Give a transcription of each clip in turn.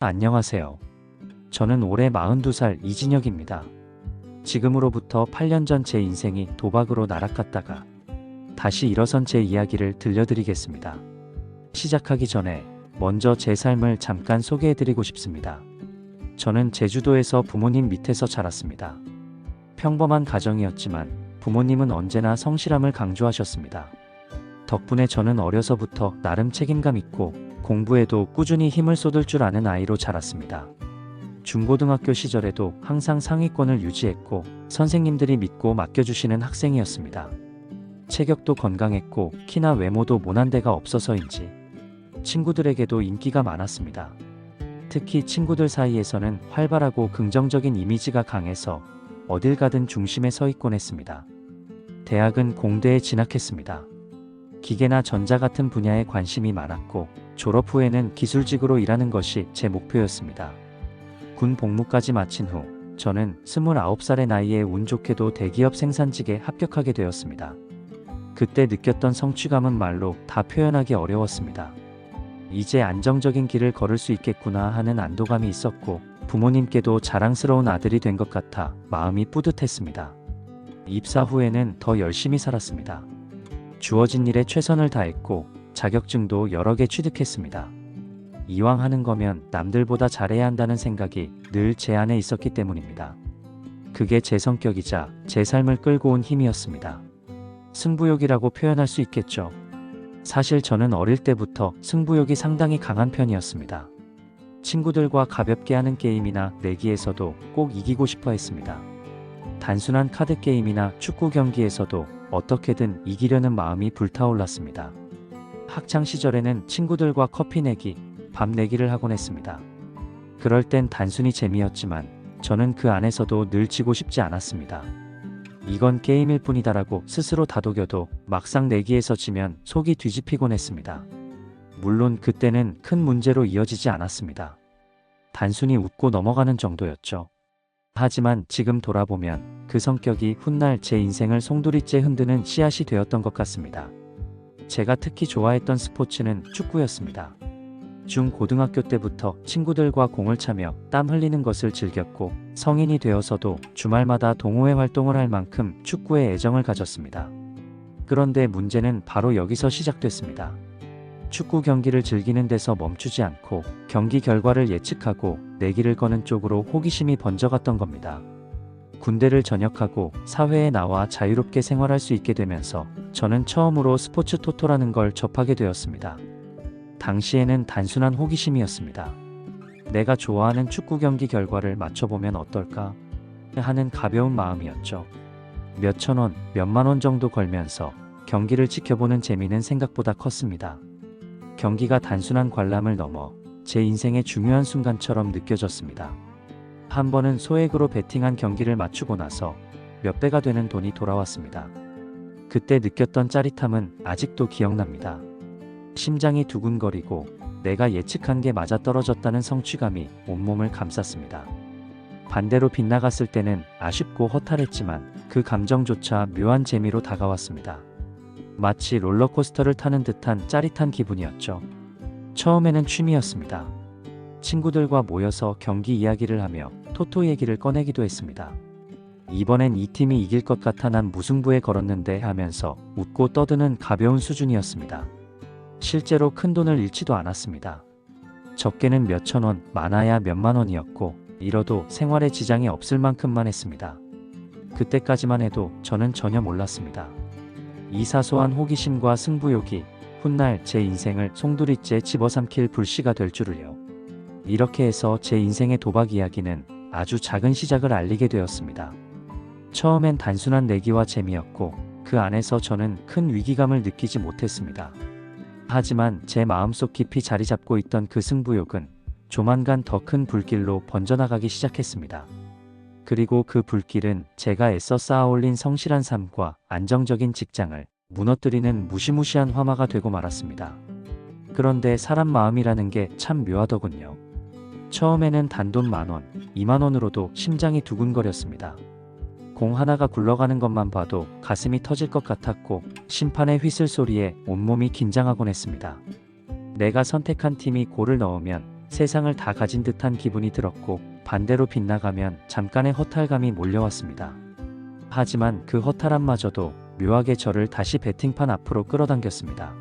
안녕하세요. 저는 올해 42살 이진혁입니다. 지금으로부터 8년 전 제 인생이 도박으로 날아갔다가 다시 일어선 제 이야기를 들려드리겠습니다. 시작하기 전에 먼저 제 삶을 잠깐 소개해드리고 싶습니다. 저는 제주도에서 부모님 밑에서 자랐습니다. 평범한 가정이었지만 부모님은 언제나 성실함을 강조하셨습니다. 덕분에 저는 어려서부터 나름 책임감 있고 공부에도 꾸준히 힘을 쏟을 줄 아는 아이로 자랐습니다. 중고등학교 시절에도 항상 상위권을 유지했고 선생님들이 믿고 맡겨주시는 학생이었습니다. 체격도 건강했고 키나 외모도 모난 데가 없어서인지 친구들에게도 인기가 많았습니다. 특히 친구들 사이에서는 활발하고 긍정적인 이미지가 강해서 어딜 가든 중심에 서 있곤 했습니다. 대학은 공대에 진학했습니다. 기계나 전자 같은 분야에 관심이 많았고 졸업 후에는 기술직으로 일하는 것이 제 목표였습니다. 군 복무까지 마친 후 저는 29살의 나이에 운 좋게도 대기업 생산직에 합격하게 되었습니다. 그때 느꼈던 성취감은 말로 다 표현하기 어려웠습니다. 이제 안정적인 길을 걸을 수 있겠구나 하는 안도감이 있었고 부모님께도 자랑스러운 아들이 된 것 같아 마음이 뿌듯했습니다. 입사 후에는 더 열심히 살았습니다. 주어진 일에 최선을 다했고 자격증도 여러 개 취득했습니다. 이왕 하는 거면 남들보다 잘해야 한다는 생각이 늘 제 안에 있었기 때문입니다. 그게 제 성격이자 제 삶을 끌고 온 힘이었습니다. 승부욕이라고 표현할 수 있겠죠. 사실 저는 어릴 때부터 승부욕이 상당히 강한 편이었습니다. 친구들과 가볍게 하는 게임이나 내기에서도 꼭 이기고 싶어 했습니다. 단순한 카드 게임이나 축구 경기에서도 어떻게든 이기려는 마음이 불타올랐습니다. 학창 시절에는 친구들과 커피 내기, 밥 내기를 하곤 했습니다. 그럴 땐 단순히 재미였지만 저는 그 안에서도 늘 지고 싶지 않았습니다. 이건 게임일 뿐이다라고 스스로 다독여도 막상 내기에서 지면 속이 뒤집히곤 했습니다. 물론 그때는 큰 문제로 이어지지 않았습니다. 단순히 웃고 넘어가는 정도였죠. 하지만 지금 돌아보면 그 성격이 훗날 제 인생을 송두리째 흔드는 씨앗이 되었던 것 같습니다. 제가 특히 좋아했던 스포츠는 축구였습니다. 중고등학교 때부터 친구들과 공을 차며 땀 흘리는 것을 즐겼고 성인이 되어서도 주말마다 동호회 활동을 할 만큼 축구에 애정을 가졌습니다. 그런데 문제는 바로 여기서 시작됐습니다. 축구 경기를 즐기는 데서 멈추지 않고 경기 결과를 예측하고 내기를 거는 쪽으로 호기심이 번져갔던 겁니다. 군대를 전역하고 사회에 나와 자유롭게 생활할 수 있게 되면서 저는 처음으로 스포츠 토토라는 걸 접하게 되었습니다. 당시에는 단순한 호기심이었습니다. 내가 좋아하는 축구 경기 결과를 맞춰보면 어떨까 하는 가벼운 마음이었죠. 몇천 원, 몇만 원 정도 걸면서 경기를 지켜보는 재미는 생각보다 컸습니다. 경기가 단순한 관람을 넘어 제 인생의 중요한 순간처럼 느껴졌습니다. 한 번은 소액으로 베팅한 경기를 맞추고 나서 몇 배가 되는 돈이 돌아왔습니다. 그때 느꼈던 짜릿함은 아직도 기억납니다. 심장이 두근거리고 내가 예측한 게 맞아떨어졌다는 성취감이 온몸을 감쌌습니다. 반대로 빗나갔을 때는 아쉽고 허탈했지만 그 감정조차 묘한 재미로 다가왔습니다. 마치 롤러코스터를 타는 듯한 짜릿한 기분이었죠. 처음에는 취미였습니다. 친구들과 모여서 경기 이야기를 하며 토토 얘기를 꺼내기도 했습니다. 이번엔 이 팀이 이길 것 같아 난 무승부에 걸었는데 하면서 웃고 떠드는 가벼운 수준이었습니다. 실제로 큰 돈을 잃지도 않았습니다. 적게는 몇천 원, 많아야 몇만 원이었고 잃어도 생활에 지장이 없을 만큼만 했습니다. 그때까지만 해도 저는 전혀 몰랐습니다. 이 사소한 호기심과 승부욕이 훗날 제 인생을 송두리째 집어삼킬 불씨가 될 줄을요. 이렇게 해서 제 인생의 도박 이야기는 아주 작은 시작을 알리게 되었습니다. 처음엔 단순한 내기와 재미였고 그 안에서 저는 큰 위기감을 느끼지 못했습니다. 하지만 제 마음속 깊이 자리 잡고 있던 그 승부욕은 조만간 더 큰 불길로 번져나가기 시작했습니다. 그리고 그 불길은 제가 애써 쌓아올린 성실한 삶과 안정적인 직장을 무너뜨리는 무시무시한 화마가 되고 말았습니다. 그런데 사람 마음이라는 게 참 묘하더군요. 처음에는 단돈 10,000원, 20,000원으로도 심장이 두근거렸습니다. 공 하나가 굴러가는 것만 봐도 가슴이 터질 것 같았고 심판의 휘슬 소리에 온몸이 긴장하곤 했습니다. 내가 선택한 팀이 골을 넣으면 세상을 다 가진 듯한 기분이 들었고 반대로 빗나가면 잠깐의 허탈감이 몰려왔습니다. 하지만 그 허탈함마저도 묘하게 저를 다시 배팅판 앞으로 끌어당겼습니다.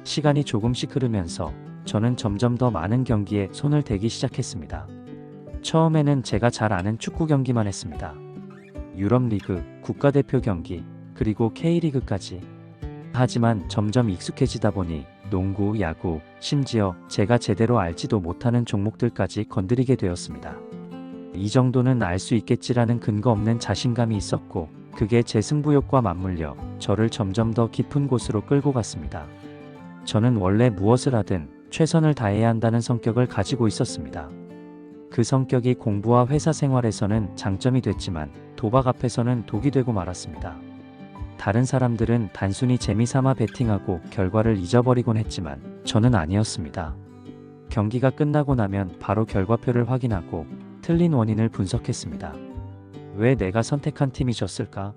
시간이 조금씩 흐르면서 저는 점점 더 많은 경기에 손을 대기 시작했습니다. 처음에는 제가 잘 아는 축구 경기만 했습니다. 유럽 리그, 국가대표 경기, 그리고 K리그까지. 하지만 점점 익숙해지다 보니 농구, 야구, 심지어 제가 제대로 알지도 못하는 종목들까지 건드리게 되었습니다. 이 정도는 알 수 있겠지라는 근거 없는 자신감이 있었고 그게 제 승부욕과 맞물려 저를 점점 더 깊은 곳으로 끌고 갔습니다. 저는 원래 무엇을 하든 최선을 다해야 한다는 성격을 가지고 있었습니다. 그 성격이 공부와 회사 생활에서는 장점이 됐지만 도박 앞에서는 독이 되고 말았습니다. 다른 사람들은 단순히 재미삼아 베팅하고 결과를 잊어버리곤 했지만 저는 아니었습니다. 경기가 끝나고 나면 바로 결과표를 확인하고 틀린 원인을 분석했습니다. 왜 내가 선택한 팀이 졌을까?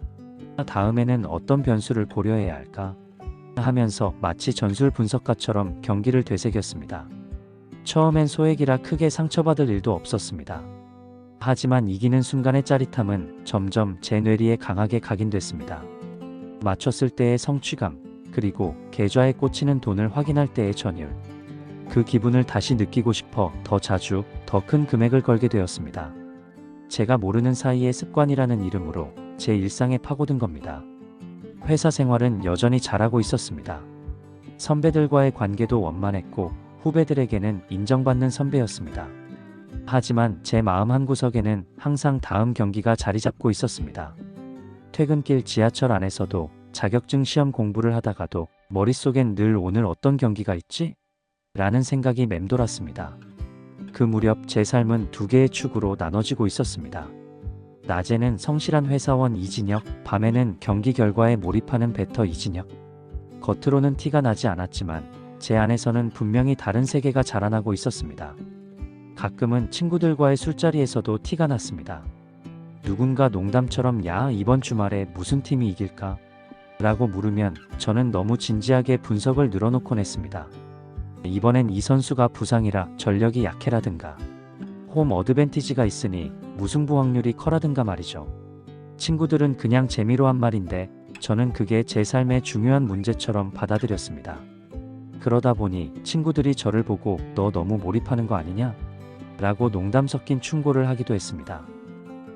다음에는 어떤 변수를 고려해야 할까? 하면서 마치 전술 분석가처럼 경기를 되새겼습니다. 처음엔 소액이라 크게 상처받을 일도 없었습니다. 하지만 이기는 순간의 짜릿함은 점점 제 뇌리에 강하게 각인됐습니다. 맞췄을 때의 성취감, 그리고 계좌에 꽂히는 돈을 확인할 때의 전율. 그 기분을 다시 느끼고 싶어 더 자주, 더 큰 금액을 걸게 되었습니다. 제가 모르는 사이에 습관이라는 이름으로 제 일상에 파고든 겁니다. 회사 생활은 여전히 잘하고 있었습니다. 선배들과의 관계도 원만했고 후배들에게는 인정받는 선배였습니다. 하지만 제 마음 한구석에는 항상 다음 경기가 자리 잡고 있었습니다. 퇴근길 지하철 안에서도 자격증 시험 공부를 하다가도 머릿속엔 늘 오늘 어떤 경기가 있지? 라는 생각이 맴돌았습니다. 그 무렵 제 삶은 두 개의 축으로 나눠지고 있었습니다. 낮에는 성실한 회사원 이진혁, 밤에는 경기 결과에 몰입하는 배터 이진혁. 겉으로는 티가 나지 않았지만 제 안에서는 분명히 다른 세계가 자라나고 있었습니다. 가끔은 친구들과의 술자리에서도 티가 났습니다. 누군가 농담처럼 야, 이번 주말에 무슨 팀이 이길까? 라고 물으면 저는 너무 진지하게 분석을 늘어놓곤 했습니다. 이번엔 이 선수가 부상이라 전력이 약해라든가 홈 어드밴티지가 있으니 무승부 확률이 커라든가 말이죠. 친구들은 그냥 재미로 한 말인데 저는 그게 제 삶의 중요한 문제처럼 받아들였습니다. 그러다 보니 친구들이 저를 보고 너 너무 몰입하는 거 아니냐? 라고 농담 섞인 충고를 하기도 했습니다.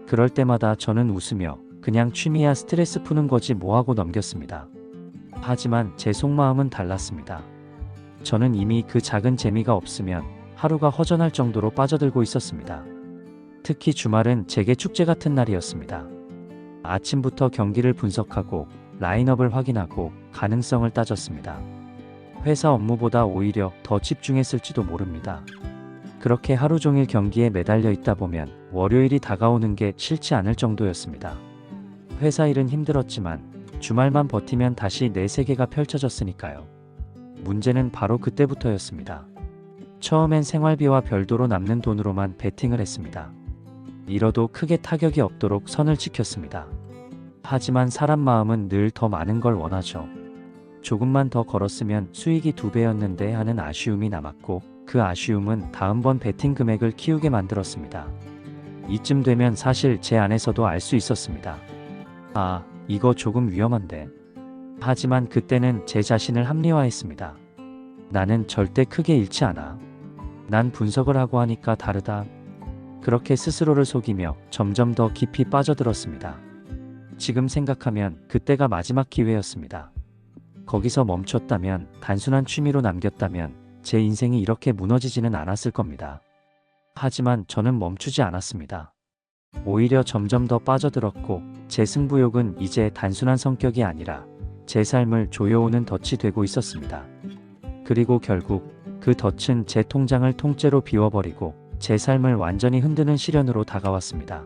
그럴 때마다 저는 웃으며 그냥 취미야 스트레스 푸는 거지 뭐하고 넘겼습니다. 하지만 제 속마음은 달랐습니다. 저는 이미 그 작은 재미가 없으면 하루가 허전할 정도로 빠져들고 있었습니다. 특히 주말은 제게 축제 같은 날이었습니다. 아침부터 경기를 분석하고 라인업을 확인하고 가능성을 따졌습니다. 회사 업무보다 오히려 더 집중했을지도 모릅니다. 그렇게 하루 종일 경기에 매달려 있다 보면 월요일이 다가오는 게 싫지 않을 정도였습니다. 회사 일은 힘들었지만 주말만 버티면 다시 내 세계가 펼쳐졌으니까요. 문제는 바로 그때부터였습니다. 처음엔 생활비와 별도로 남는 돈으로만 베팅을 했습니다. 잃어도 크게 타격이 없도록 선을 지켰습니다. 하지만 사람 마음은 늘 더 많은 걸 원하죠. 조금만 더 걸었으면 수익이 2배였는데 하는 아쉬움이 남았고 그 아쉬움은 다음번 베팅 금액을 키우게 만들었습니다. 이쯤 되면 사실 제 안에서도 알 수 있었습니다. 아, 이거 조금 위험한데. 하지만 그때는 제 자신을 합리화했습니다. 나는 절대 크게 잃지 않아. 난 분석을 하고 하니까 다르다. 그렇게 스스로를 속이며 점점 더 깊이 빠져들었습니다. 지금 생각하면 그때가 마지막 기회였습니다. 거기서 멈췄다면, 단순한 취미로 남겼다면 제 인생이 이렇게 무너지지는 않았을 겁니다. 하지만 저는 멈추지 않았습니다. 오히려 점점 더 빠져들었고 제 승부욕은 이제 단순한 성격이 아니라 제 삶을 조여오는 덫이 되고 있었습니다. 그리고 결국 그 덫은 제 통장을 통째로 비워버리고 제 삶을 완전히 흔드는 시련으로 다가왔습니다.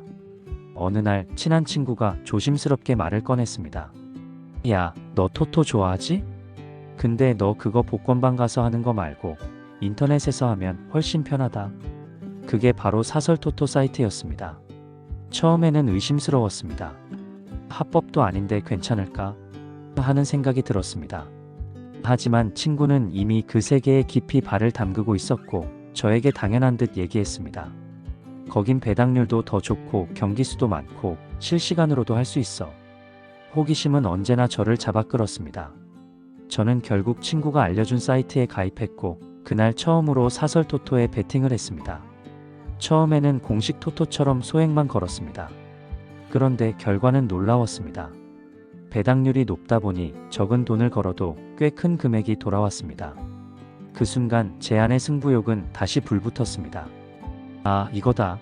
어느 날 친한 친구가 조심스럽게 말을 꺼냈습니다. 야, 너 토토 좋아하지? 근데 너 그거 복권방 가서 하는 거 말고 인터넷에서 하면 훨씬 편하다. 그게 바로 사설 토토 사이트였습니다. 처음에는 의심스러웠습니다. 합법도 아닌데 괜찮을까? 하는 생각이 들었습니다. 하지만 친구는 이미 그 세계에 깊이 발을 담그고 있었고 저에게 당연한 듯 얘기했습니다. 거긴 배당률도 더 좋고 경기 수도 많고 실시간으로도 할 수 있어. 호기심은 언제나 저를 잡아 끌었습니다. 저는 결국 친구가 알려준 사이트에 가입했고 그날 처음으로 사설 토토에 베팅을 했습니다. 처음에는 공식 토토처럼 소액만 걸었습니다. 그런데 결과는 놀라웠습니다. 배당률이 높다 보니 적은 돈을 걸어도 꽤 큰 금액이 돌아왔습니다. 그 순간 제 안의 승부욕은 다시 불붙었습니다. 아, 이거다.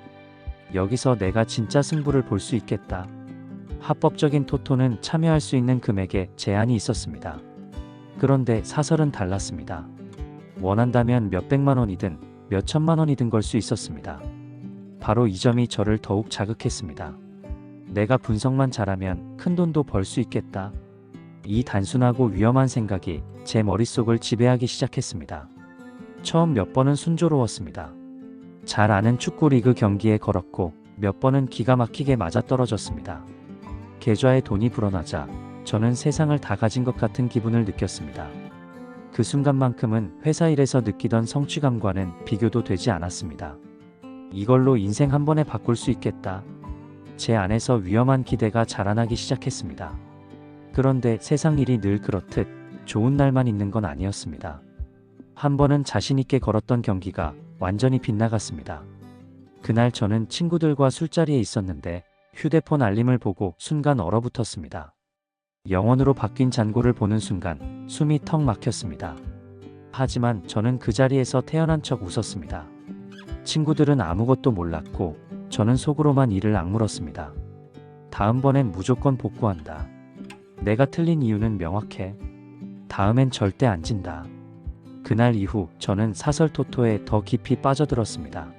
여기서 내가 진짜 승부를 볼 수 있겠다. 합법적인 토토는 참여할 수 있는 금액에 제한이 있었습니다. 그런데 사설은 달랐습니다. 원한다면 몇백만 원이든 몇천만 원이든 걸 수 있었습니다. 바로 이 점이 저를 더욱 자극했습니다. 내가 분석만 잘하면 큰 돈도 벌 수 있겠다. 이 단순하고 위험한 생각이 제 머릿속을 지배하기 시작했습니다. 처음 몇 번은 순조로웠습니다. 잘 아는 축구 리그 경기에 걸었고 몇 번은 기가 막히게 맞아떨어졌습니다. 계좌에 돈이 불어나자 저는 세상을 다 가진 것 같은 기분을 느꼈습니다. 그 순간만큼은 회사 일에서 느끼던 성취감과는 비교도 되지 않았습니다. 이걸로 인생 한 번에 바꿀 수 있겠다. 제 안에서 위험한 기대가 자라나기 시작했습니다. 그런데 세상 일이 늘 그렇듯 좋은 날만 있는 건 아니었습니다. 한 번은 자신있게 걸었던 경기가 완전히 빗나갔습니다. 그날 저는 친구들과 술자리에 있었는데 휴대폰 알림을 보고 순간 얼어붙었습니다. 영원으로 바뀐 잔고를 보는 순간 숨이 턱 막혔습니다. 하지만 저는 그 자리에서 태어난 척 웃었습니다. 친구들은 아무것도 몰랐고 저는 속으로만 이를 악물었습니다. 다음번엔 무조건 복구한다. 내가 틀린 이유는 명확해. 다음엔 절대 안 진다. 그날 이후 저는 사설 토토에 더 깊이 빠져들었습니다.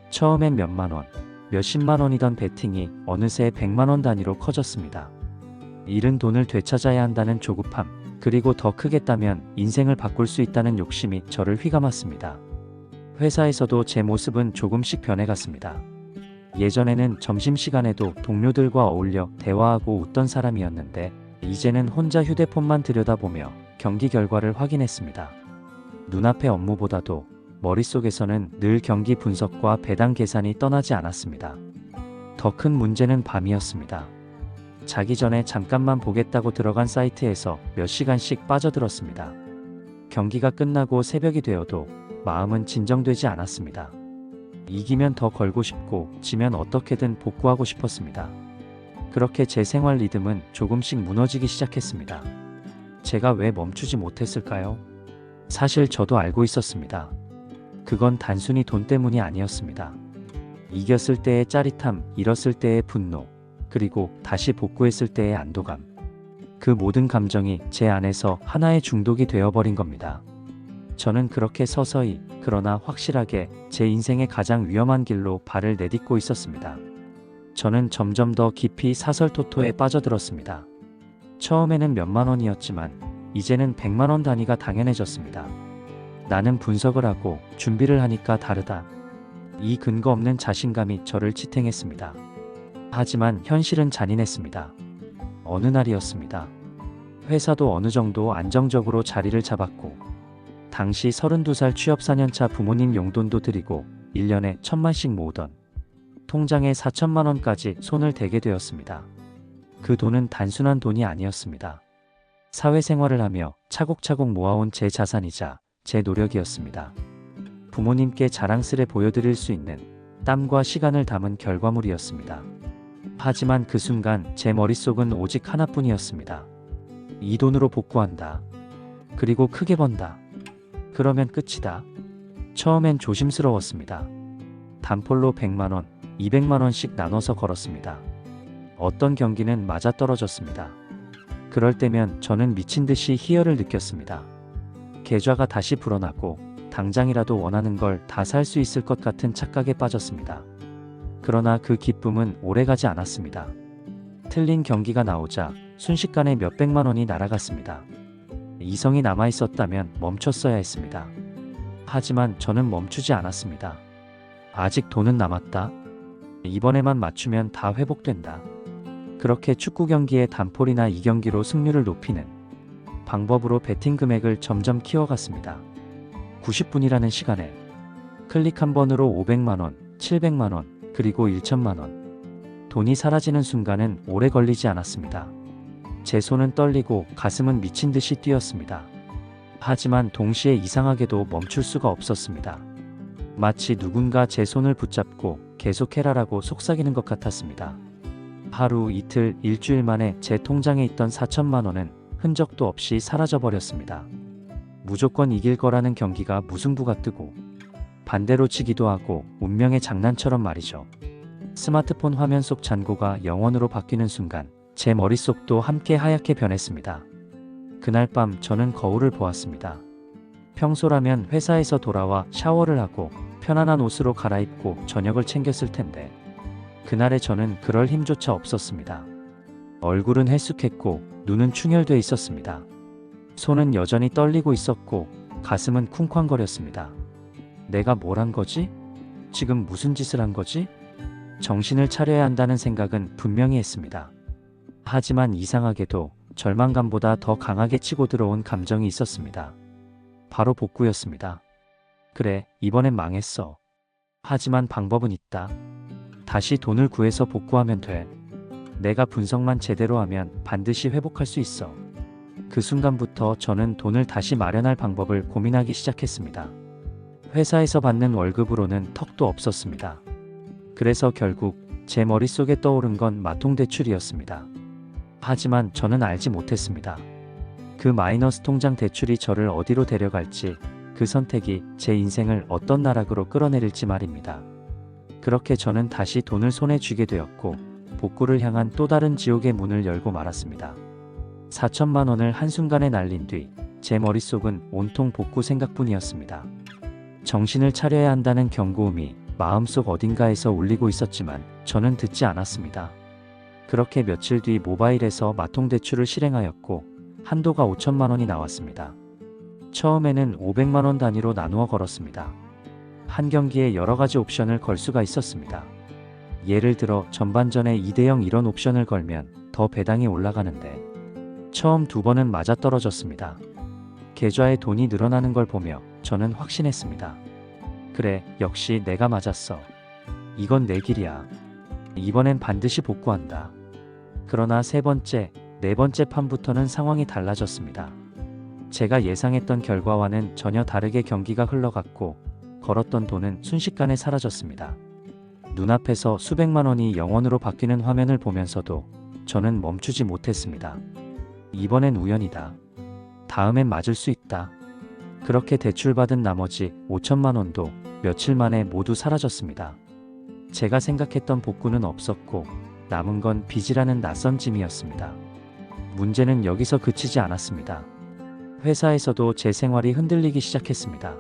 처음엔 몇만 원, 몇십만 원이던 베팅이 어느새 100만 원 단위로 커졌습니다. 잃은 돈을 되찾아야 한다는 조급함, 그리고 더 크겠다면 인생을 바꿀 수 있다는 욕심이 저를 휘감았습니다. 회사에서도 제 모습은 조금씩 변해갔습니다. 예전에는 점심시간에도 동료들과 어울려 대화하고 웃던 사람이었는데 이제는 혼자 휴대폰만 들여다보며 경기 결과를 확인했습니다. 눈앞의 업무보다도 머릿속에서는 늘 경기 분석과 배당 계산이 떠나지 않았습니다. 더 큰 문제는 밤이었습니다. 자기 전에 잠깐만 보겠다고 들어간 사이트에서 몇 시간씩 빠져들었습니다. 경기가 끝나고 새벽이 되어도 마음은 진정되지 않았습니다. 이기면 더 걸고 싶고 지면 어떻게든 복구하고 싶었습니다. 그렇게 제 생활 리듬은 조금씩 무너지기 시작했습니다. 제가 왜 멈추지 못했을까요? 사실 저도 알고 있었습니다. 그건 단순히 돈 때문이 아니었습니다. 이겼을 때의 짜릿함, 잃었을 때의 분노, 그리고 다시 복구했을 때의 안도감. 그 모든 감정이 제 안에서 하나의 중독이 되어버린 겁니다. 저는 그렇게 서서히, 그러나 확실하게 제 인생의 가장 위험한 길로 발을 내딛고 있었습니다. 저는 점점 더 깊이 사설 토토에 빠져들었습니다. 처음에는 몇만 원이었지만 이제는 100만 원 단위가 당연해졌습니다. 나는 분석을 하고 준비를 하니까 다르다. 이 근거 없는 자신감이 저를 지탱했습니다. 하지만 현실은 잔인했습니다. 어느 날이었습니다. 회사도 어느 정도 안정적으로 자리를 잡았고 당시 32살 취업 4년차 부모님 용돈도 드리고 1년에 1,000만씩 모으던 통장에 4천만 원까지 손을 대게 되었습니다. 그 돈은 단순한 돈이 아니었습니다. 사회생활을 하며 차곡차곡 모아온 제 자산이자 제 노력이었습니다. 부모님께 자랑스레 보여드릴 수 있는 땀과 시간을 담은 결과물이었습니다. 하지만 그 순간 제 머릿속은 오직 하나뿐이었습니다. 이 돈으로 복구한다. 그리고 크게 번다. 그러면 끝이다. 처음엔 조심스러웠습니다. 단폴로 100만원, 200만원씩 나눠서 걸었습니다. 어떤 경기는 맞아떨어졌습니다. 그럴 때면 저는 미친 듯이 희열을 느꼈습니다. 계좌가 다시 불어나고 당장이라도 원하는 걸 다 살 수 있을 것 같은 착각에 빠졌습니다. 그러나 그 기쁨은 오래가지 않았습니다. 틀린 경기가 나오자 순식간에 몇백만 원이 날아갔습니다. 이성이 남아있었다면 멈췄어야 했습니다. 하지만 저는 멈추지 않았습니다. 아직 돈은 남았다. 이번에만 맞추면 다 회복된다. 그렇게 축구 경기의 단폴이나 2경기로 승률을 높이는 방법으로 베팅 금액을 점점 키워갔습니다. 90분이라는 시간에 클릭 한 번으로 500만원, 700만원, 그리고 1천만원. 돈이 사라지는 순간은 오래 걸리지 않았습니다. 제 손은 떨리고 가슴은 미친 듯이 뛰었습니다. 하지만 동시에 이상하게도 멈출 수가 없었습니다. 마치 누군가 제 손을 붙잡고 계속해라라고 속삭이는 것 같았습니다. 하루, 이틀, 일주일 만에 제 통장에 있던 4천만 원은 흔적도 없이 사라져버렸습니다. 무조건 이길 거라는 경기가 무승부가 뜨고 반대로 치기도 하고 운명의 장난처럼 말이죠. 스마트폰 화면 속 잔고가 영원으로 바뀌는 순간 제 머릿속도 함께 하얗게 변했습니다. 그날 밤 저는 거울을 보았습니다. 평소라면 회사에서 돌아와 샤워를 하고 편안한 옷으로 갈아입고 저녁을 챙겼을 텐데 그날의 저는 그럴 힘조차 없었습니다. 얼굴은 해숙했고 눈은 충혈돼 있었습니다. 손은 여전히 떨리고 있었고 가슴은 쿵쾅거렸습니다. 내가 뭘 한 거지? 지금 무슨 짓을 한 거지? 정신을 차려야 한다는 생각은 분명히 했습니다. 하지만 이상하게도 절망감보다 더 강하게 치고 들어온 감정이 있었습니다. 바로 복구였습니다. 그래, 이번엔 망했어. 하지만 방법은 있다. 다시 돈을 구해서 복구하면 돼. 내가 분석만 제대로 하면 반드시 회복할 수 있어. 그 순간부터 저는 돈을 다시 마련할 방법을 고민하기 시작했습니다. 회사에서 받는 월급으로는 턱도 없었습니다. 그래서 결국 제 머릿속에 떠오른 건 마통대출이었습니다. 하지만 저는 알지 못했습니다. 그 마이너스 통장 대출이 저를 어디로 데려갈지, 그 선택이 제 인생을 어떤 나락으로 끌어내릴지 말입니다. 그렇게 저는 다시 돈을 손에 쥐게 되었고 복구를 향한 또 다른 지옥의 문을 열고 말았습니다. 4천만 원을 한순간에 날린 뒤 제 머릿속은 온통 복구 생각뿐이었습니다. 정신을 차려야 한다는 경고음이 마음속 어딘가에서 울리고 있었지만 저는 듣지 않았습니다. 그렇게 며칠 뒤 모바일에서 마통대출을 실행하였고 한도가 5천만 원이 나왔습니다. 처음에는 500만 원 단위로 나누어 걸었습니다. 한 경기에 여러 가지 옵션을 걸 수가 있었습니다. 예를 들어 전반전에 2대0 이런 옵션을 걸면 더 배당이 올라가는데 처음 2번은 맞아떨어졌습니다. 계좌에 돈이 늘어나는 걸 보며 저는 확신했습니다. 그래, 역시 내가 맞았어. 이건 내 길이야. 이번엔 반드시 복구한다. 그러나 세 번째, 네 번째 판부터는 상황이 달라졌습니다. 제가 예상했던 결과와는 전혀 다르게 경기가 흘러갔고 걸었던 돈은 순식간에 사라졌습니다. 눈앞에서 수백만 원이 0원으로 바뀌는 화면을 보면서도 저는 멈추지 못했습니다. 이번엔 우연이다. 다음엔 맞을 수 있다. 그렇게 대출받은 나머지 5천만 원도 며칠 만에 모두 사라졌습니다. 제가 생각했던 복구는 없었고 남은 건 빚이라는 낯선 짐이었습니다. 문제는 여기서 그치지 않았습니다. 회사에서도 제 생활이 흔들리기 시작했습니다.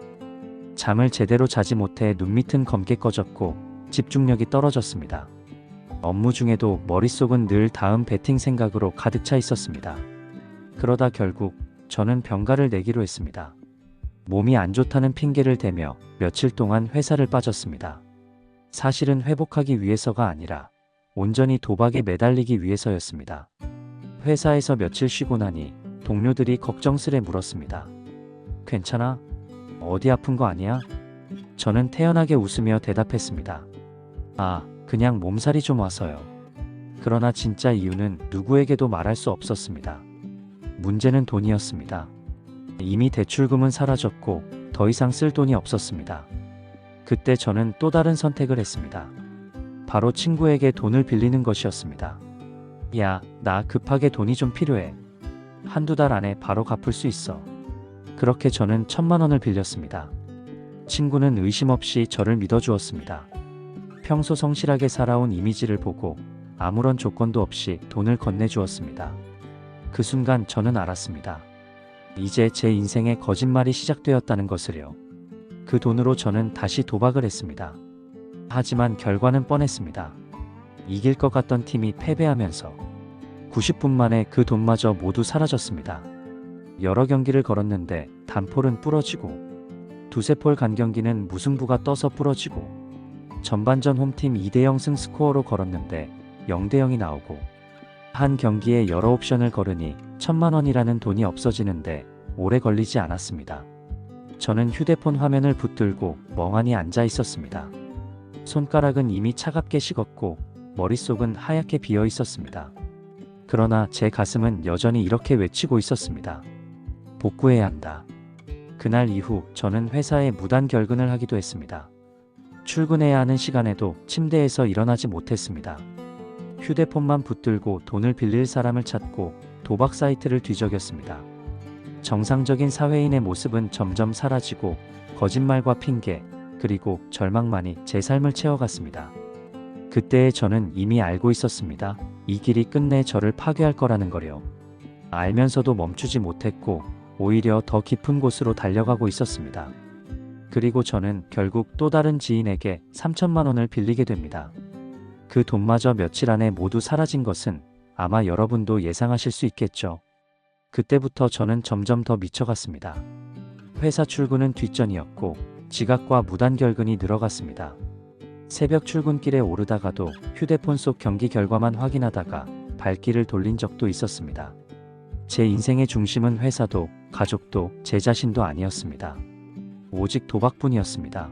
잠을 제대로 자지 못해 눈밑은 검게 꺼졌고 집중력이 떨어졌습니다. 업무 중에도 머릿속은 늘 다음 배팅 생각으로 가득 차 있었습니다. 그러다 결국 저는 병가를 내기로 했습니다. 몸이 안 좋다는 핑계를 대며 며칠 동안 회사를 빠졌습니다. 사실은 회복하기 위해서가 아니라 온전히 도박에 매달리기 위해서였습니다. 회사에서 며칠 쉬고 나니 동료들이 걱정스레 물었습니다. 괜찮아? 어디 아픈 거 아니야? 저는 태연하게 웃으며 대답했습니다. 아, 그냥 몸살이 좀 와서요. 그러나 진짜 이유는 누구에게도 말할 수 없었습니다. 문제는 돈이었습니다. 이미 대출금은 사라졌고 더 이상 쓸 돈이 없었습니다. 그때 저는 또 다른 선택을 했습니다. 바로 친구에게 돈을 빌리는 것이었습니다. 야, 나 급하게 돈이 좀 필요해. 한두 달 안에 바로 갚을 수 있어. 그렇게 저는 1,000만 원을 빌렸습니다. 친구는 의심 없이 저를 믿어주었습니다. 평소 성실하게 살아온 이미지를 보고 아무런 조건도 없이 돈을 건네주었습니다. 그 순간 저는 알았습니다. 이제 제 인생에 거짓말이 시작되었다는 것을요. 그 돈으로 저는 다시 도박을 했습니다. 하지만 결과는 뻔했습니다. 이길 것 같던 팀이 패배하면서 90분 만에 그 돈마저 모두 사라졌습니다. 여러 경기를 걸었는데 단폴은 부러지고 두세 폴 간 경기는 무승부가 떠서 부러지고 전반전 홈팀 2대0 승 스코어로 걸었는데 0대0이 나오고 한 경기에 여러 옵션을 걸으니 1,000만 원이라는 돈이 없어지는데 오래 걸리지 않았습니다. 저는 휴대폰 화면을 붙들고 멍하니 앉아 있었습니다. 손가락은 이미 차갑게 식었고 머릿속은 하얗게 비어 있었습니다. 그러나 제 가슴은 여전히 이렇게 외치고 있었습니다. 복구해야 한다. 그날 이후 저는 회사에 무단 결근을 하기도 했습니다. 출근해야 하는 시간에도 침대에서 일어나지 못했습니다. 휴대폰만 붙들고 돈을 빌릴 사람을 찾고 도박 사이트를 뒤적였습니다. 정상적인 사회인의 모습은 점점 사라지고 거짓말과 핑계, 그리고 절망만이 제 삶을 채워갔습니다. 그때의 저는 이미 알고 있었습니다. 이 길이 끝내 저를 파괴할 거라는 거요. 알면서도 멈추지 못했고 오히려 더 깊은 곳으로 달려가고 있었습니다. 그리고 저는 결국 또 다른 지인에게 3천만 원을 빌리게 됩니다. 그 돈마저 며칠 안에 모두 사라진 것은 아마 여러분도 예상하실 수 있겠죠. 그때부터 저는 점점 더 미쳐갔습니다. 회사 출근은 뒷전이었고 지각과 무단 결근이 늘어갔습니다. 새벽 출근길에 오르다가도 휴대폰 속 경기 결과만 확인하다가 발길을 돌린 적도 있었습니다. 제 인생의 중심은 회사도 가족도 제 자신도 아니었습니다. 오직 도박뿐이었습니다.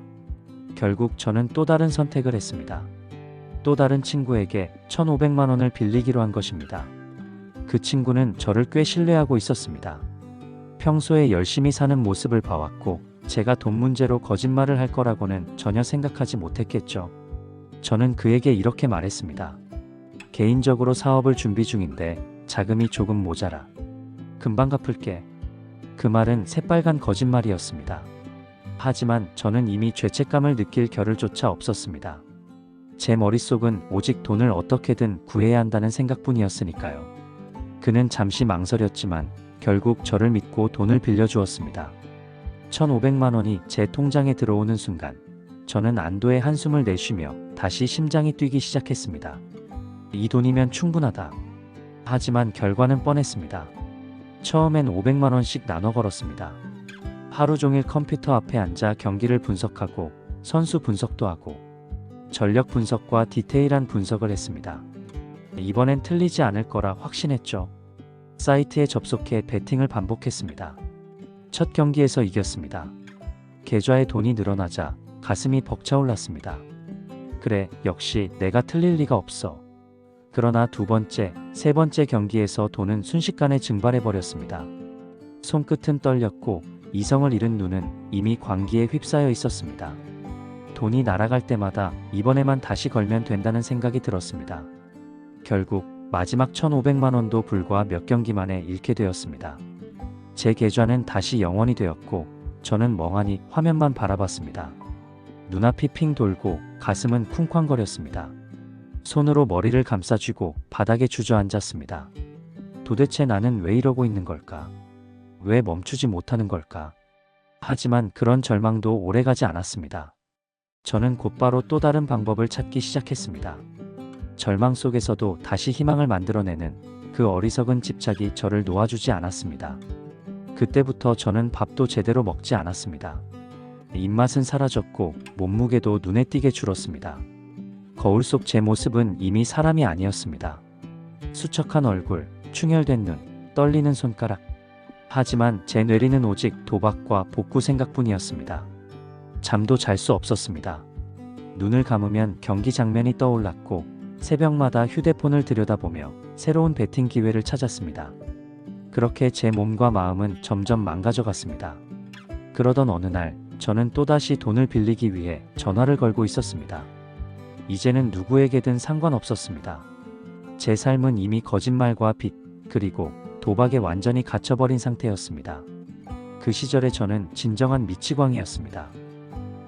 결국 저는 또 다른 선택을 했습니다. 또 다른 친구에게 1,500만 원을 빌리기로 한 것입니다. 그 친구는 저를 꽤 신뢰하고 있었습니다. 평소에 열심히 사는 모습을 봐왔고 제가 돈 문제로 거짓말을 할 거라고는 전혀 생각하지 못했겠죠. 저는 그에게 이렇게 말했습니다. 개인적으로 사업을 준비 중인데 자금이 조금 모자라. 금방 갚을게. 그 말은 새빨간 거짓말이었습니다. 하지만 저는 이미 죄책감을 느낄 겨를조차 없었습니다. 제 머릿속은 오직 돈을 어떻게든 구해야 한다는 생각뿐이었으니까요. 그는 잠시 망설였지만 결국 저를 믿고 돈을 빌려주었습니다. 1,500만 원이 제 통장에 들어오는 순간 저는 안도의 한숨을 내쉬며 다시 심장이 뛰기 시작했습니다. 이 돈이면 충분하다. 하지만 결과는 뻔했습니다. 처음엔 500만 원씩 나눠 걸었습니다. 하루 종일 컴퓨터 앞에 앉아 경기를 분석하고 선수 분석도 하고 전력 분석과 디테일한 분석을 했습니다. 이번엔 틀리지 않을 거라 확신했죠. 사이트에 접속해 베팅을 반복했습니다. 첫 경기에서 이겼습니다. 계좌에 돈이 늘어나자 가슴이 벅차올랐습니다. 그래, 역시 내가 틀릴 리가 없어. 그러나 두 번째, 세 번째 경기에서 돈은 순식간에 증발해버렸습니다. 손끝은 떨렸고 이성을 잃은 눈은 이미 광기에 휩싸여 있었습니다. 돈이 날아갈 때마다 이번에만 다시 걸면 된다는 생각이 들었습니다. 결국 마지막 1,500만 원도 불과 몇 경기 만에 잃게 되었습니다. 제 계좌는 다시 영원이 되었고 저는 멍하니 화면만 바라봤습니다. 눈앞이 핑 돌고 가슴은 쿵쾅거렸습니다. 손으로 머리를 감싸쥐고 바닥에 주저앉았습니다. 도대체 나는 왜 이러고 있는 걸까? 왜 멈추지 못하는 걸까? 하지만 그런 절망도 오래가지 않았습니다. 저는 곧바로 또 다른 방법을 찾기 시작했습니다. 절망 속에서도 다시 희망을 만들어내는 그 어리석은 집착이 저를 놓아주지 않았습니다. 그때부터 저는 밥도 제대로 먹지 않았습니다. 입맛은 사라졌고 몸무게도 눈에 띄게 줄었습니다. 거울 속 제 모습은 이미 사람이 아니었습니다. 수척한 얼굴, 충혈된 눈, 떨리는 손가락. 하지만 제 뇌리는 오직 도박과 복구 생각뿐이었습니다. 잠도 잘 수 없었습니다. 눈을 감으면 경기 장면이 떠올랐고 새벽마다 휴대폰을 들여다보며 새로운 베팅 기회를 찾았습니다. 그렇게 제 몸과 마음은 점점 망가져갔습니다. 그러던 어느 날 저는 또다시 돈을 빌리기 위해 전화를 걸고 있었습니다. 이제는 누구에게든 상관없었습니다. 제 삶은 이미 거짓말과 빚, 그리고 도박에 완전히 갇혀버린 상태였습니다. 그 시절에 저는 진정한 미치광이였습니다.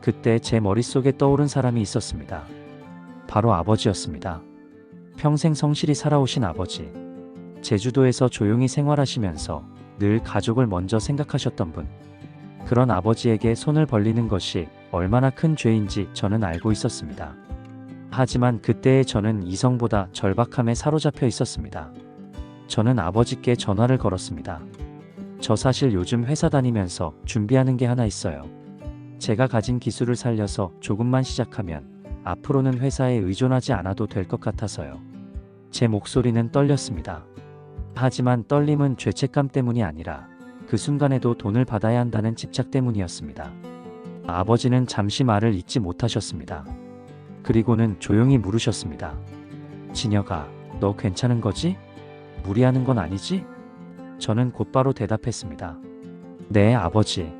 그때 제 머릿속에 떠오른 사람이 있었습니다. 바로 아버지였습니다. 평생 성실히 살아오신 아버지. 제주도에서 조용히 생활하시면서 늘 가족을 먼저 생각하셨던 분. 그런 아버지에게 손을 벌리는 것이 얼마나 큰 죄인지 저는 알고 있었습니다. 하지만 그때의 저는 이성보다 절박함에 사로잡혀 있었습니다. 저는 아버지께 전화를 걸었습니다. 저 사실 요즘 회사 다니면서 준비하는 게 하나 있어요. 제가 가진 기술을 살려서 조금만 시작하면 앞으로는 회사에 의존하지 않아도 될 것 같아서요. 제 목소리는 떨렸습니다. 하지만 떨림은 죄책감 때문이 아니라 그 순간에도 돈을 받아야 한다는 집착 때문이었습니다. 아버지는 잠시 말을 잇지 못하셨습니다. 그리고는 조용히 물으셨습니다. 진혁아, 너 괜찮은 거지? 무리하는 건 아니지? 저는 곧바로 대답했습니다. 네, 아버지.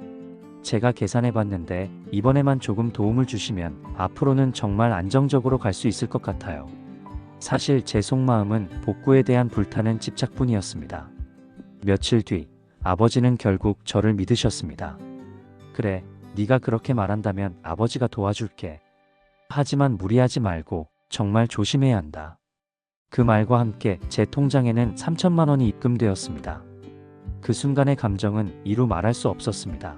제가 계산해 봤는데 이번에만 조금 도움을 주시면 앞으로는 정말 안정적으로 갈 수 있을 것 같아요. 사실 제 속마음은 복구에 대한 불타는 집착뿐이었습니다. 며칠 뒤 아버지는 결국 저를 믿으셨습니다. 그래, 네가 그렇게 말한다면 아버지가 도와줄게. 하지만 무리하지 말고 정말 조심해야 한다. 그 말과 함께 제 통장에는 3천만 원이 입금되었습니다. 그 순간의 감정은 이루 말할 수 없었습니다.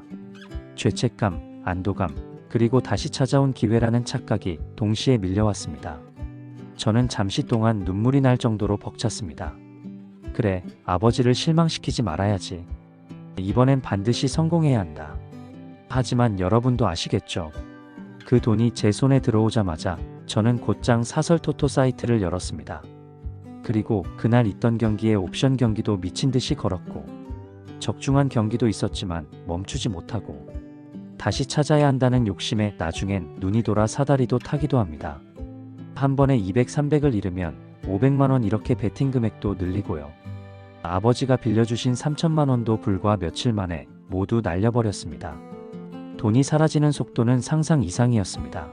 죄책감, 안도감, 그리고 다시 찾아온 기회라는 착각이 동시에 밀려왔습니다. 저는 잠시 동안 눈물이 날 정도로 벅찼습니다. 그래, 아버지를 실망시키지 말아야지. 이번엔 반드시 성공해야 한다. 하지만 여러분도 아시겠죠? 그 돈이 제 손에 들어오자마자 저는 곧장 사설 토토 사이트를 열었습니다. 그리고 그날 있던 경기에 옵션 경기도 미친 듯이 걸었고 적중한 경기도 있었지만 멈추지 못하고 다시 찾아야 한다는 욕심에 나중엔 눈이 돌아 사다리도 타기도 합니다. 한 번에 200, 300을 잃으면 500만 원 이렇게 베팅 금액도 늘리고요. 아버지가 빌려주신 3천만 원도 불과 며칠 만에 모두 날려버렸습니다. 돈이 사라지는 속도는 상상 이상이었습니다.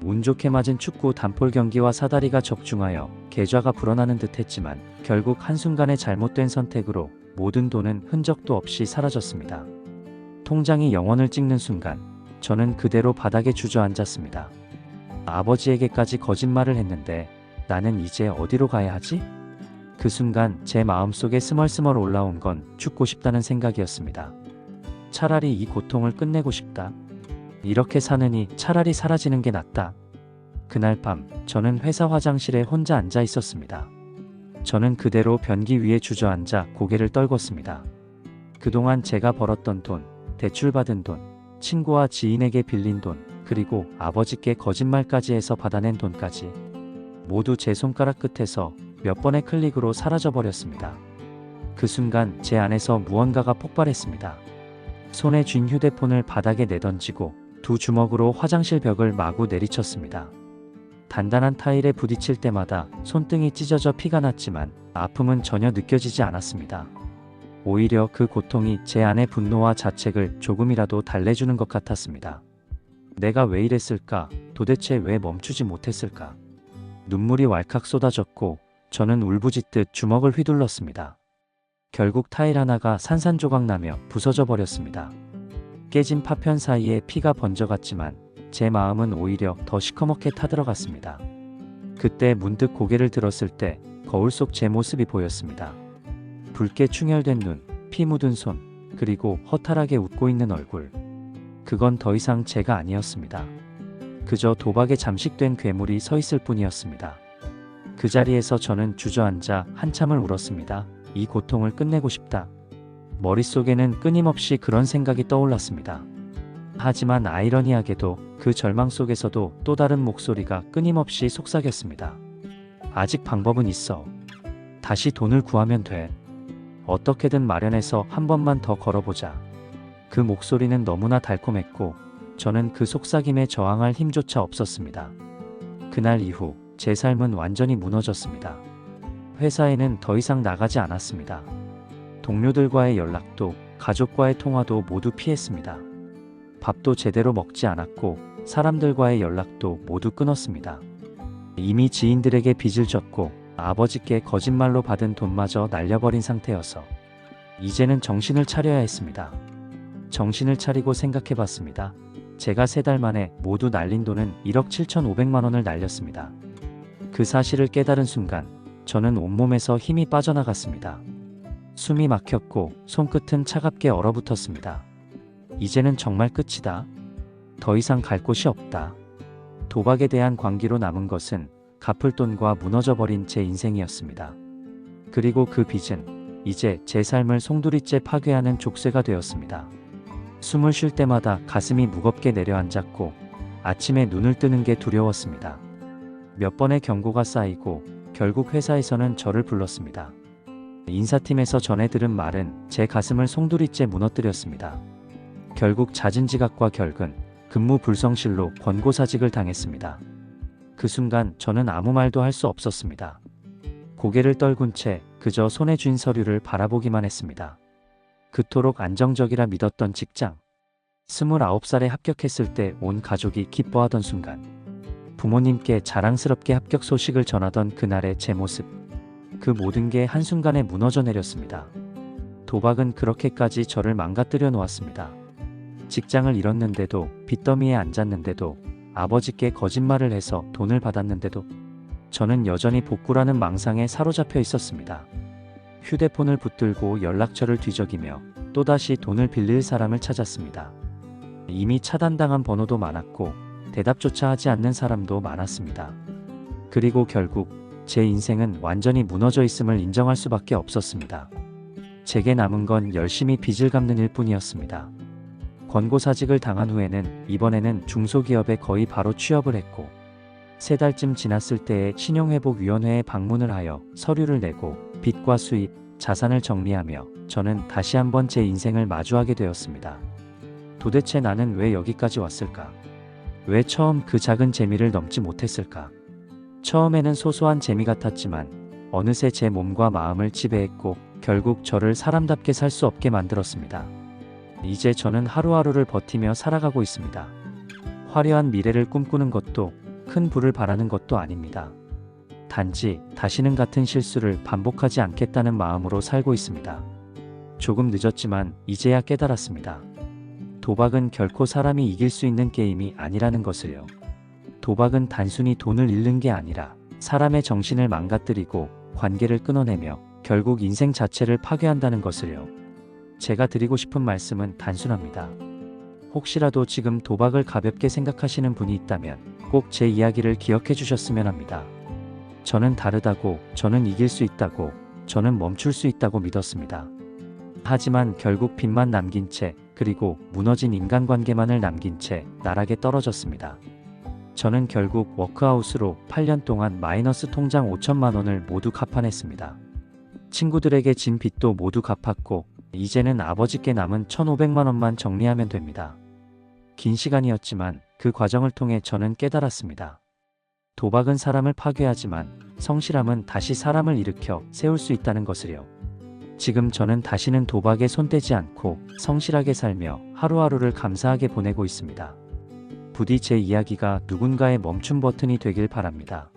운 좋게 맞은 축구 단폴 경기와 사다리가 적중하여 계좌가 불어나는 듯 했지만 결국 한순간의 잘못된 선택으로 모든 돈은 흔적도 없이 사라졌습니다. 통장이 0원을 찍는 순간 저는 그대로 바닥에 주저앉았습니다. 아버지에게까지 거짓말을 했는데 나는 이제 어디로 가야 하지? 그 순간 제 마음속에 스멀스멀 올라온 건 죽고 싶다는 생각이었습니다. 차라리 이 고통을 끝내고 싶다. 이렇게 사느니 차라리 사라지는 게 낫다. 그날 밤 저는 회사 화장실에 혼자 앉아 있었습니다. 저는 그대로 변기 위에 주저앉아 고개를 떨궜습니다. 그동안 제가 벌었던 돈, 대출받은 돈, 친구와 지인에게 빌린 돈, 그리고 아버지께 거짓말까지 해서 받아낸 돈까지 모두 제 손가락 끝에서 몇 번의 클릭으로 사라져버렸습니다. 그 순간 제 안에서 무언가가 폭발했습니다. 손에 쥔 휴대폰을 바닥에 내던지고 두 주먹으로 화장실 벽을 마구 내리쳤습니다. 단단한 타일에 부딪힐 때마다 손등이 찢어져 피가 났지만 아픔은 전혀 느껴지지 않았습니다. 오히려 그 고통이 제 안의 분노와 자책을 조금이라도 달래주는 것 같았습니다. 내가 왜 이랬을까? 도대체 왜 멈추지 못했을까? 눈물이 왈칵 쏟아졌고 저는 울부짖듯 주먹을 휘둘렀습니다. 결국 타일 하나가 산산조각 나며 부서져 버렸습니다. 깨진 파편 사이에 피가 번져갔지만 제 마음은 오히려 더 시커멓게 타들어갔습니다. 그때 문득 고개를 들었을 때 거울 속 제 모습이 보였습니다. 붉게 충혈된 눈, 피 묻은 손, 그리고 허탈하게 웃고 있는 얼굴. 그건 더 이상 제가 아니었습니다. 그저 도박에 잠식된 괴물이 서 있을 뿐이었습니다. 그 자리에서 저는 주저앉아 한참을 울었습니다. 이 고통을 끝내고 싶다. 머릿속에는 끊임없이 그런 생각이 떠올랐습니다. 하지만 아이러니하게도 그 절망 속에서도 또 다른 목소리가 끊임없이 속삭였습니다. 아직 방법은 있어. 다시 돈을 구하면 돼. 어떻게든 마련해서 한 번만 더 걸어보자. 그 목소리는 너무나 달콤했고 저는 그 속삭임에 저항할 힘조차 없었습니다. 그날 이후 제 삶은 완전히 무너졌습니다. 회사에는 더 이상 나가지 않았습니다. 동료들과의 연락도 가족과의 통화도 모두 피했습니다. 밥도 제대로 먹지 않았고 사람들과의 연락도 모두 끊었습니다. 이미 지인들에게 빚을 졌고 아버지께 거짓말로 받은 돈마저 날려버린 상태여서 이제는 정신을 차려야 했습니다. 정신을 차리고 생각해봤습니다. 제가 3달 만에 모두 날린 돈은 1억 7,500만 원을 날렸습니다. 그 사실을 깨달은 순간 저는 온몸에서 힘이 빠져나갔습니다. 숨이 막혔고 손끝은 차갑게 얼어붙었습니다. 이제는 정말 끝이다. 더 이상 갈 곳이 없다. 도박에 대한 광기로 남은 것은 갚을 돈과 무너져버린 제 인생이었습니다. 그리고 그 빚은 이제 제 삶을 송두리째 파괴하는 족쇄가 되었습니다. 숨을 쉴 때마다 가슴이 무겁게 내려앉았고 아침에 눈을 뜨는 게 두려웠습니다. 몇 번의 경고가 쌓이고 결국 회사에서는 저를 불렀습니다. 인사팀에서 전해 들은 말은 제 가슴을 송두리째 무너뜨렸습니다. 결국 잦은 지각과 결근, 근무 불성실로 권고사직을 당했습니다. 그 순간 저는 아무 말도 할 수 없었습니다. 고개를 떨군 채 그저 손에 쥔 서류를 바라보기만 했습니다. 그토록 안정적이라 믿었던 직장. 29살에 합격했을 때 온 가족이 기뻐하던 순간, 부모님께 자랑스럽게 합격 소식을 전하던 그날의 제 모습, 그 모든 게 한순간에 무너져 내렸습니다. 도박은 그렇게까지 저를 망가뜨려 놓았습니다. 직장을 잃었는데도, 빚더미에 앉았는데도, 아버지께 거짓말을 해서 돈을 받았는데도 저는 여전히 복구라는 망상에 사로잡혀 있었습니다. 휴대폰을 붙들고 연락처를 뒤적이며 또다시 돈을 빌릴 사람을 찾았습니다. 이미 차단당한 번호도 많았고 대답조차 하지 않는 사람도 많았습니다. 그리고 결국 제 인생은 완전히 무너져 있음을 인정할 수밖에 없었습니다. 제게 남은 건 열심히 빚을 갚는 일뿐이었습니다. 권고사직을 당한 후에는 이번에는 중소기업에 거의 바로 취업을 했고, 3달쯤 지났을 때에 신용회복위원회에 방문을 하여 서류를 내고 빚과 수입, 자산을 정리하며 저는 다시 한번 제 인생을 마주하게 되었습니다. 도대체 나는 왜 여기까지 왔을까? 왜 처음 그 작은 재미를 넘지 못했을까? 처음에는 소소한 재미 같았지만 어느새 제 몸과 마음을 지배했고 결국 저를 사람답게 살 수 없게 만들었습니다. 이제 저는 하루하루를 버티며 살아가고 있습니다. 화려한 미래를 꿈꾸는 것도 큰 부를 바라는 것도 아닙니다. 단지 다시는 같은 실수를 반복하지 않겠다는 마음으로 살고 있습니다. 조금 늦었지만 이제야 깨달았습니다. 도박은 결코 사람이 이길 수 있는 게임이 아니라는 것을요. 도박은 단순히 돈을 잃는 게 아니라 사람의 정신을 망가뜨리고 관계를 끊어내며 결국 인생 자체를 파괴한다는 것을요. 제가 드리고 싶은 말씀은 단순합니다. 혹시라도 지금 도박을 가볍게 생각하시는 분이 있다면 꼭 제 이야기를 기억해 주셨으면 합니다. 저는 다르다고, 저는 이길 수 있다고, 저는 멈출 수 있다고 믿었습니다. 하지만 결국 빚만 남긴 채, 그리고 무너진 인간관계만을 남긴 채 나락에 떨어졌습니다. 저는 결국 워크아웃으로 8년 동안 마이너스 통장 5천만 원을 모두 갚아냈습니다. 친구들에게 진 빚도 모두 갚았고 이제는 아버지께 남은 1,500만 원만 정리하면 됩니다. 긴 시간이었지만 그 과정을 통해 저는 깨달았습니다. 도박은 사람을 파괴하지만 성실함은 다시 사람을 일으켜 세울 수 있다는 것을요. 지금 저는 다시는 도박에 손대지 않고 성실하게 살며 하루하루를 감사하게 보내고 있습니다. 부디 제 이야기가 누군가의 멈춤 버튼이 되길 바랍니다.